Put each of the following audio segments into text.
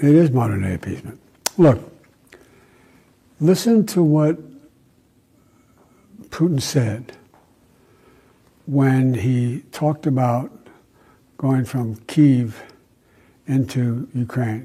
It is modern-day appeasement. Look, listen to what Putin said when he talked about going from Kyiv into Ukraine.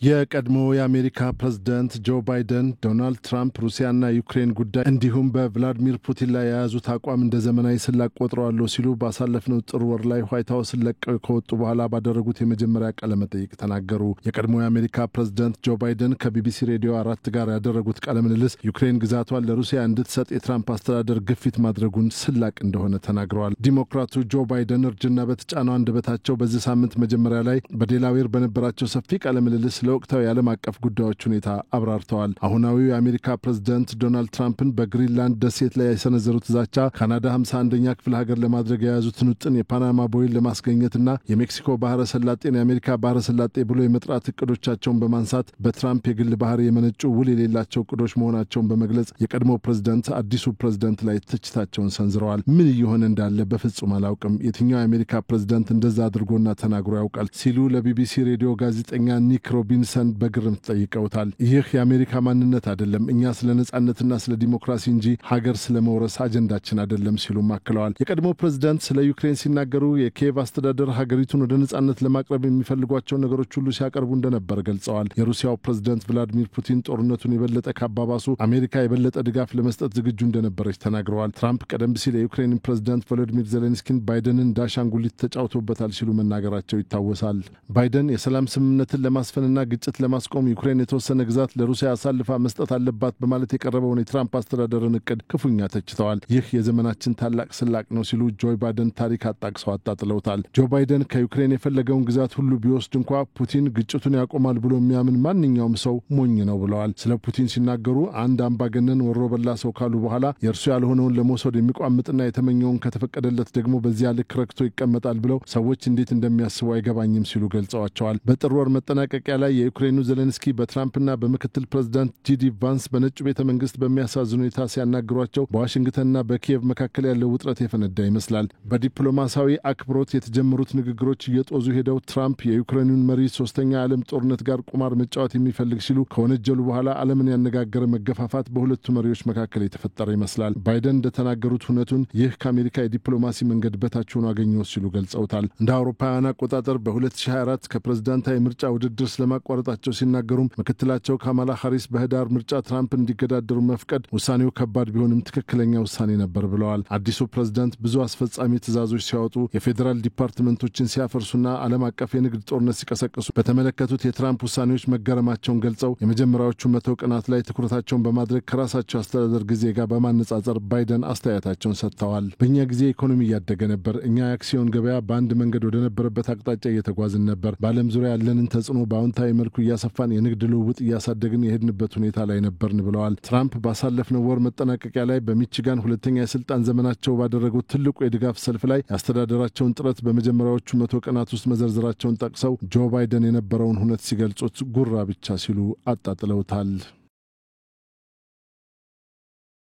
የቀድሞ የአሜሪካ ፕሬዝዳንት ጆ ባይደን ዶናልድ ትራምፕ ሩሲያና ዩክሬን ጉዳይ እንዲሁም በቭላዲሚር ፑቲን ላይ የያዙት አቋም እንደ ዘመናዊ ስላቅ ቆጥረዋል ሲሉ ባሳለፍነው ጥር ወር ላይ ዋይት ሃውስ ለቀው ከወጡ በኋላ ባደረጉት የመጀመሪያ ቃለ መጠይቅ ተናገሩ። የቀድሞ የአሜሪካ ፕሬዝዳንት ጆ ባይደን ከቢቢሲ ሬዲዮ 4 ጋር ያደረጉት ቃለ ምልልስ ዩክሬን ግዛቷን ለሩሲያ እንድትሰጥ የትራምፕ አስተዳደር ግፊት ማድረጉን ስላቅ እንደሆነ ተናግረዋል። ዲሞክራቱ ጆ ባይደን እርጅና በተጫነው አንደበታቸው በዚህ ሳምንት መጀመሪያ ላይ በዴላዌር በነበራቸው ሰፊ ቃለ ምልልስ ለወቅታዊ ዓለም አቀፍ ጉዳዮች ሁኔታ አብራርተዋል። አሁናዊው የአሜሪካ ፕሬዝዳንት ዶናልድ ትራምፕን በግሪንላንድ ደሴት ላይ ያሰነዘሩት ዛቻ ካናዳ 51ኛ ክፍለ ሀገር ለማድረግ የያዙትን ውጥን የፓናማ ቦይን ለማስገኘትና የሜክሲኮ ባህረ ሰላጤን የአሜሪካ ባህረ ሰላጤ ብሎ የመጥራት እቅዶቻቸውን በማንሳት በትራምፕ የግል ባህር የመነጩ ውል የሌላቸው እቅዶች መሆናቸውን በመግለጽ የቀድሞ ፕሬዝዳንት አዲሱ ፕሬዝዳንት ላይ ትችታቸውን ሰንዝረዋል። ምን እየሆነ እንዳለ በፍጹም አላውቅም። የትኛው የአሜሪካ ፕሬዝዳንት እንደዛ አድርጎና ተናግሮ ያውቃል ሲሉ ለቢቢሲ ሬዲዮ ጋዜጠኛ ኒክ ሮቢንሰን በግርምት ጠይቀውታል። ይህ የአሜሪካ ማንነት አይደለም፣ እኛ ስለ ነጻነትና ስለ ዲሞክራሲ እንጂ ሀገር ስለመውረስ አጀንዳችን አይደለም ሲሉ አክለዋል። የቀድሞ ፕሬዝዳንት ስለ ዩክሬን ሲናገሩ የኪየቭ አስተዳደር ሀገሪቱን ወደ ነጻነት ለማቅረብ የሚፈልጓቸው ነገሮች ሁሉ ሲያቀርቡ እንደነበር ገልጸዋል። የሩሲያው ፕሬዝዳንት ቭላዲሚር ፑቲን ጦርነቱን የበለጠ ካባባሱ አሜሪካ የበለጠ ድጋፍ ለመስጠት ዝግጁ እንደነበረች ተናግረዋል። ትራምፕ ቀደም ሲል የዩክሬን ፕሬዝዳንት ቮሎዲሚር ዜሌንስኪን ባይደንን ዳሻንጉሊት ተጫውቶበታል ሲሉ መናገራቸው ይታወሳል። ባይደን የሰላም ስምምነትን ለማስፈንና ግጭት ለማስቆም ዩክሬን የተወሰነ ግዛት ለሩሲያ አሳልፋ መስጠት አለባት በማለት የቀረበውን የትራምፕ አስተዳደርን እቅድ ክፉኛ ተችተዋል። ይህ የዘመናችን ታላቅ ስላቅ ነው ሲሉ ጆ ባይደን ታሪክ አጣቅሰው አጣጥለውታል። ጆ ባይደን ከዩክሬን የፈለገውን ግዛት ሁሉ ቢወስድ እንኳ ፑቲን ግጭቱን ያቆማል ብሎ የሚያምን ማንኛውም ሰው ሞኝ ነው ብለዋል። ስለ ፑቲን ሲናገሩ አንድ አምባገነን ወሮ በላ ሰው ካሉ በኋላ የእርሱ ያልሆነውን ለመውሰድ የሚቋምጥና የተመኘውን ከተፈቀደለት ደግሞ በዚያ ልክ ረክቶ ይቀመጣል ብለው ሰዎች እንዴት እንደሚያስቡ አይገባኝም ሲሉ ገልጸዋቸዋል። በጥር ወር መጠናቀቂያ ላይ የዩክሬኑ ዜሌንስኪ በትራምፕና በምክትል ፕሬዝዳንት ጂዲ ቫንስ በነጩ ቤተ መንግስት በሚያሳዝኑ ሁኔታ ሲያናግሯቸው በዋሽንግተንና በኪየቭ መካከል ያለው ውጥረት የፈነዳ ይመስላል። በዲፕሎማሲያዊ አክብሮት የተጀመሩት ንግግሮች እየጦዙ ሄደው ትራምፕ የዩክሬኑን መሪ ሶስተኛ ዓለም ጦርነት ጋር ቁማር መጫወት የሚፈልግ ሲሉ ከወነጀሉ በኋላ ዓለምን ያነጋገረ መገፋፋት በሁለቱ መሪዎች መካከል የተፈጠረ ይመስላል። ባይደን እንደተናገሩት ሁነቱን ይህ ከአሜሪካ የዲፕሎማሲ መንገድ በታች ሆኖ አገኘው ሲሉ ገልጸውታል። እንደ አውሮፓውያን አቆጣጠር በ2024 ከፕሬዝዳንታዊ ምርጫ ውድድር ስለማቋረጣቸው ሲናገሩም ምክትላቸው ካማላ ሃሪስ በህዳር ምርጫ ትራምፕ እንዲገዳደሩ መፍቀድ ውሳኔው ከባድ ቢሆንም ትክክለኛ ውሳኔ ነበር ብለዋል። አዲሱ ፕሬዝዳንት ብዙ አስፈጻሚ ትዕዛዞች ሲያወጡ የፌዴራል ዲፓርትመንቶችን ሲያፈርሱና ዓለም አቀፍ የንግድ ጦርነት ሲቀሰቅሱ በተመለከቱት የትራምፕ ውሳኔዎች መገረማቸውን ገልጸው የመጀመሪያዎቹ 100 ቀናት ላይ ትኩረታቸውን በማድረግ ከራሳቸው አስተዳደር ጊዜ ጋር በማነጻጸር ባይደን አስተያየታቸውን ሰጥተዋል። በእኛ ጊዜ ኢኮኖሚ እያደገ ነበር። እኛ የአክሲዮን ገበያ በአንድ መንገድ ወደ ነበረበት አቅጣጫ እየተጓዝን ነበር። በዓለም ዙሪያ ያለንን ተጽዕኖ በአዎንታዊ መልኩ እያሰፋን የንግድ ልውውጥ እያሳደግን የሄድንበት ሁኔታ ላይ ነበርን ብለዋል። ትራምፕ ባሳለፍነው ወር መጠናቀቂያ ላይ በሚቺጋን ሁለተኛ የስልጣን ዘመናቸው ባደረጉት ትልቁ የድጋፍ ሰልፍ ላይ ያስተዳደራቸውን ጥረት በመጀመሪያዎቹ 100 ቀናት ውስጥ መዘርዘራቸውን ጠቅሰው ጆ ባይደን የነበረውን ሁነት ሲገልጹት ጉራ ብቻ ሲሉ አጣጥለውታል።